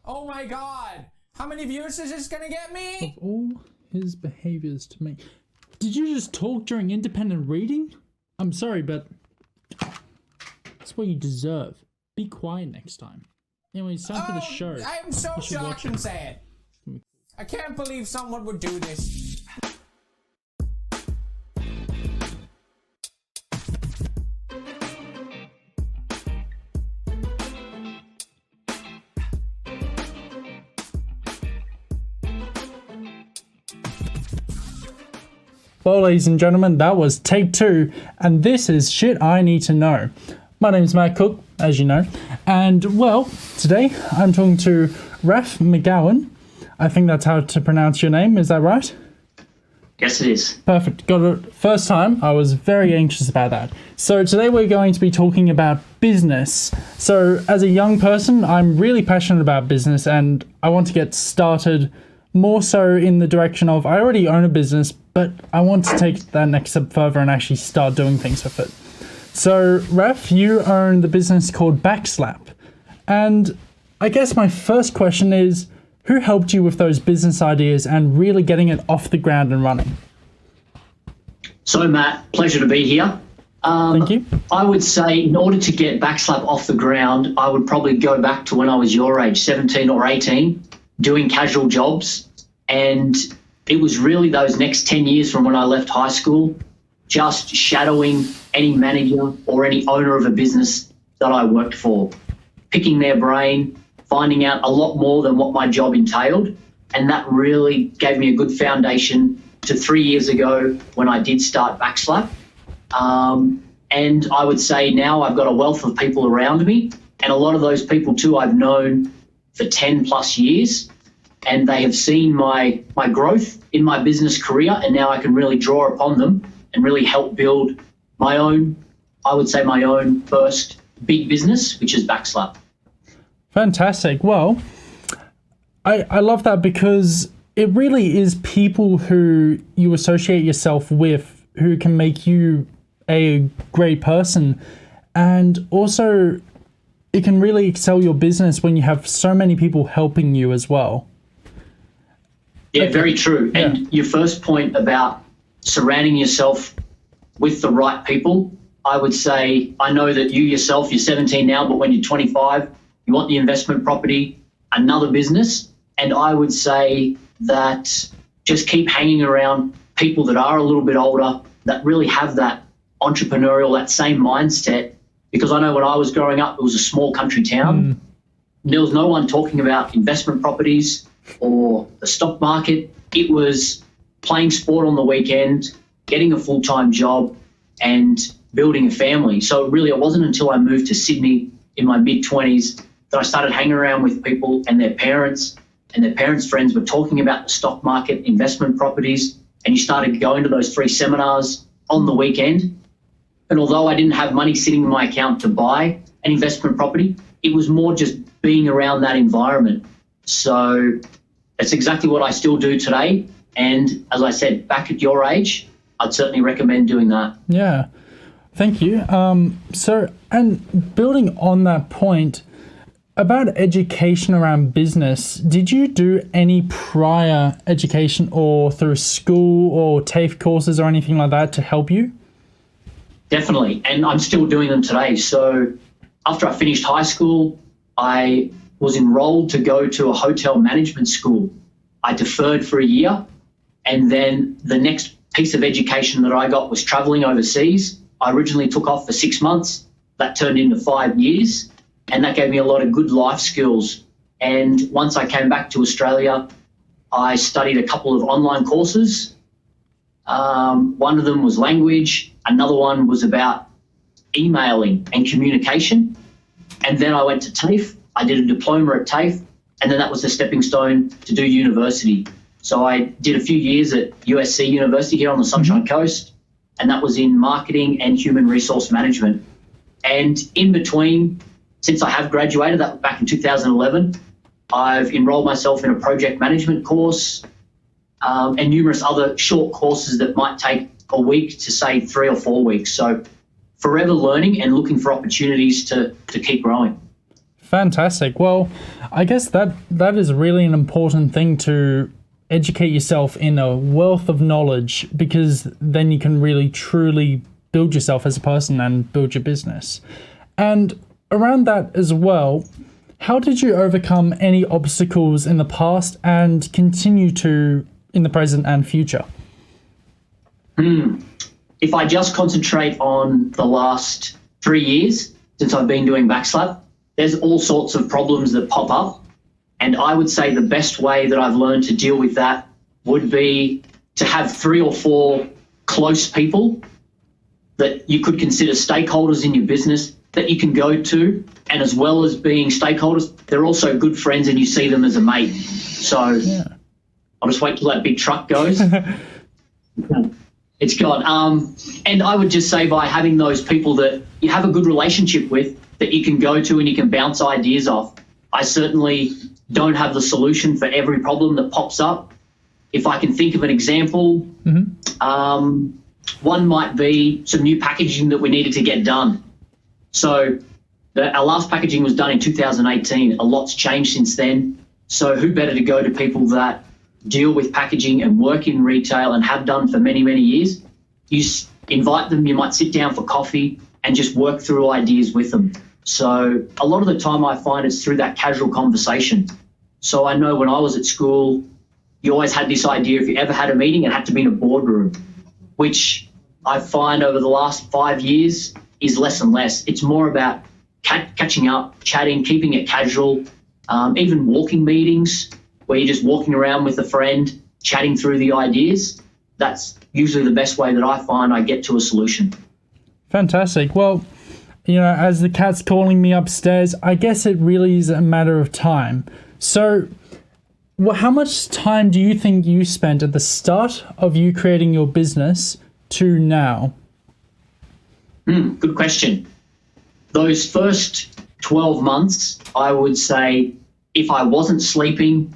Oh my god! How many views is this gonna get me? Of all his behaviors to me. Did you just talk during independent reading? I'm sorry, but that's what you deserve. Be quiet next time. Anyway, it's time for the show. I'm so shocked and sad. I can't believe someone would do this. Well, ladies and gentlemen, that was take 2, and this is Shit I Need to Know. My name's Matt Cook, as you know, and well, today I'm talking to Raph McGowan. I think that's how to pronounce your name, is that right? Yes, it is. Perfect, got it. First time, I was very anxious about that. So today we're going to be talking about business. So as a young person, I'm really passionate about business, and I want to get started more so in the direction of, I already own a business, but I want to take that next step further and actually start doing things with it. So, Raph, you own the business called Backslap. And I guess my first question is, who helped you with those business ideas and really getting it off the ground and running? So, Matt, pleasure to be here. Thank you. I would say in order to get Backslap off the ground, I would probably go back to when I was your age, 17 or 18, doing casual jobs. And it was really those next 10 years from when I left high school, just shadowing any manager or any owner of a business that I worked for, picking their brain, finding out a lot more than what my job entailed. And that really gave me a good foundation to 3 years ago when I did start Backslap. And I would say now I've got a wealth of people around me, and a lot of those people too I've known for 10 plus years. And they have seen my growth in my business career, and now I can really draw upon them and really help build my own, I would say my own first big business, which is Backslap. Fantastic. Well, I love that because it really is people who you associate yourself with who can make you a great person. And also, it can really excel your business when you have so many people helping you as well. Yeah, very true. Yeah. And your first point about surrounding yourself with the right people, I would say, I know that you yourself, you're 17 now, but when you're 25, you want the investment property, another business. And I would say that just keep hanging around people that are a little bit older, that really have that entrepreneurial, that same mindset. Because I know when I was growing up, it was a small country town. There was no one talking about investment properties or the stock market. It was playing sport on the weekend, getting a full-time job, and building a family. So really, it wasn't until I moved to Sydney in my mid-20s that I started hanging around with people and their parents friends were talking about the stock market, investment properties, and you started going to those free seminars on the weekend. And although I didn't have money sitting in my account to buy an investment property, it was more just being around that environment. So that's exactly what I still do today. And as I said, back at your age, I'd certainly recommend doing that. Yeah, thank you. So, and building on that point about education around business, did you do any prior education or through school or TAFE courses or anything like that to help you? Definitely. And I'm still doing them today. So after I finished high school, I was enrolled to go to a hotel management school. I deferred for a year, and then the next piece of education that I got was traveling overseas. I originally took off for 6 months. That turned into 5 years, and that gave me a lot of good life skills. And once I came back to Australia, I studied a couple of online courses. One of them was language. Another one was about emailing and communication. And then I went to TAFE. I did a diploma at TAFE, and then that was the stepping stone to do university. So I did a few years at USC University here on the Sunshine Coast, and that was in marketing and human resource management. And in between, since I have graduated, that was back in 2011, I've enrolled myself in a project management course and numerous other short courses that might take a week to say 3 or 4 weeks. So forever learning and looking for opportunities to keep growing. Fantastic. Well, I guess that is really an important thing, to educate yourself in a wealth of knowledge, because then you can really truly build yourself as a person and build your business. And around that as well, how did you overcome any obstacles in the past and continue to in the present and future? If I just concentrate on the last 3 years since I've been doing Backslap, there's all sorts of problems that pop up. And I would say the best way that I've learned to deal with that would be to have 3 or 4 close people that you could consider stakeholders in your business that you can go to. And as well as being stakeholders, they're also good friends and you see them as a mate. So I'll just wait till that big truck goes. It's gone. And I would just say, by having those people that you have a good relationship with, that you can go to and you can bounce ideas off. I certainly don't have the solution for every problem that pops up. If I can think of an example, one might be some new packaging that we needed to get done. So our last packaging was done in 2018. A lot's changed since then. So who better to go to people that deal with packaging and work in retail and have done for many, many years. You invite them, you might sit down for coffee and just work through ideas with them. So a lot of the time I find it's through that casual conversation. So I know when I was at school, you always had this idea, if you ever had a meeting, it had to be in a boardroom, which I find over the last 5 years is less and less. It's more about catching up, chatting, keeping it casual, even walking meetings where you're just walking around with a friend, chatting through the ideas. That's usually the best way that I find I get to a solution. Fantastic. Well, as the cat's calling me upstairs, I guess it really is a matter of time. So how much time do you think you spent at the start of you creating your business to now? Good question. Those first 12 months, I would say, if I wasn't sleeping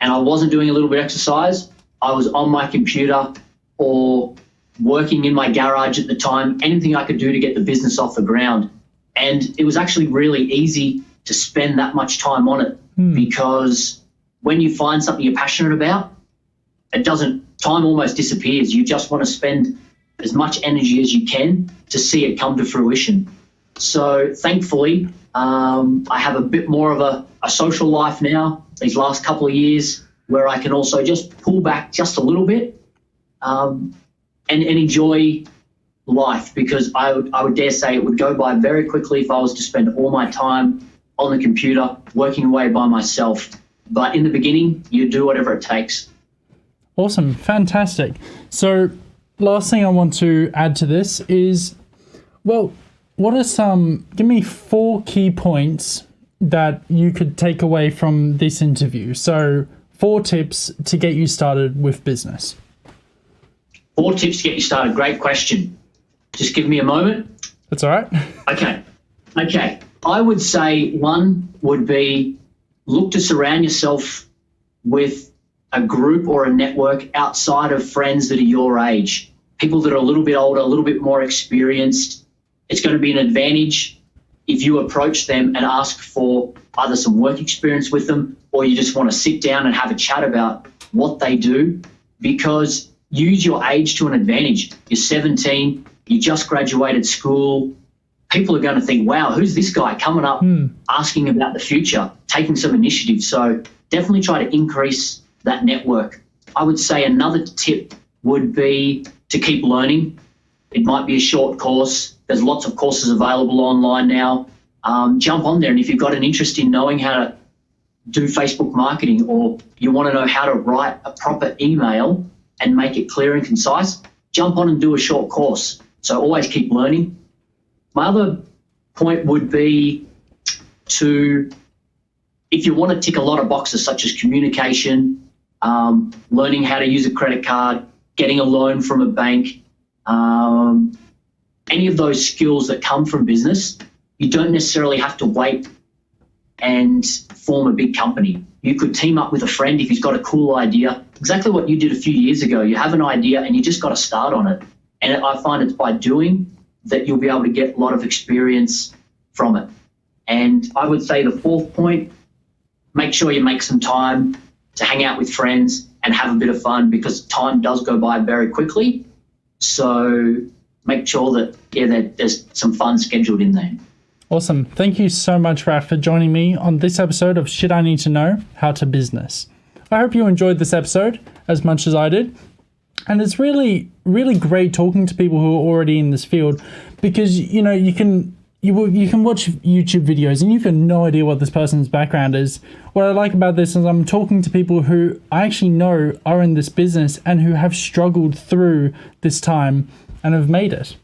and I wasn't doing a little bit of exercise, I was on my computer or working in my garage at the time, anything I could do to get the business off the ground. And it was actually really easy to spend that much time on it because when you find something you're passionate about, time almost disappears. You just want to spend as much energy as you can to see it come to fruition. So thankfully, I have a bit more of a social life now these last couple of years where I can also just pull back just a little bit and enjoy life, because I would dare say it would go by very quickly if I was to spend all my time on the computer working away by myself. But in the beginning, you do whatever it takes. Awesome. Fantastic. So last thing I want to add to this is, well, give me 4 key points that you could take away from this interview. So 4 tips to get you started with business. 4 tips to get you started. Great question. Just give me a moment. That's all right. Okay. I would say 1 would be look to surround yourself with a group or a network outside of friends that are your age, people that are a little bit older, a little bit more experienced. It's going to be an advantage if you approach them and ask for either some work experience with them, or you just want to sit down and have a chat about what they do, because use your age to an advantage. You're 17, you just graduated school. People are going to think, wow, who's this guy coming up asking about the future, taking some initiative. So definitely try to increase that network. I would say another tip would be to keep learning. It might be a short course. There's lots of courses available online now. Jump on there, and if you've got an interest in knowing how to do Facebook marketing, or you want to know how to write a proper email and make it clear and concise, jump on and do a short course. So always keep learning. My other point would be if you want to tick a lot of boxes such as communication, learning how to use a credit card, getting a loan from a bank, any of those skills that come from business, you don't necessarily have to wait and form a big company. You could team up with a friend if he's got a cool idea, exactly what you did a few years ago. You have an idea and you just got to start on it. And I find it's by doing that you'll be able to get a lot of experience from it. And I would say the fourth point, make sure you make some time to hang out with friends and have a bit of fun, because time does go by very quickly. So make sure that, there's some fun scheduled in there. Awesome. Thank you so much, Raph, for joining me on this episode of Shit I Need to Know, How to Business. I hope you enjoyed this episode as much as I did. And it's really, really great talking to people who are already in this field, because, you can watch YouTube videos and you've got no idea what this person's background is. What I like about this is I'm talking to people who I actually know are in this business and who have struggled through this time and have made it.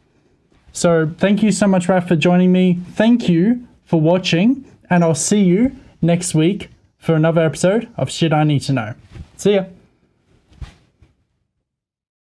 So thank you so much, Raph, for joining me. Thank you for watching, and I'll see you next week for another episode of Shit I Need to Know. See ya.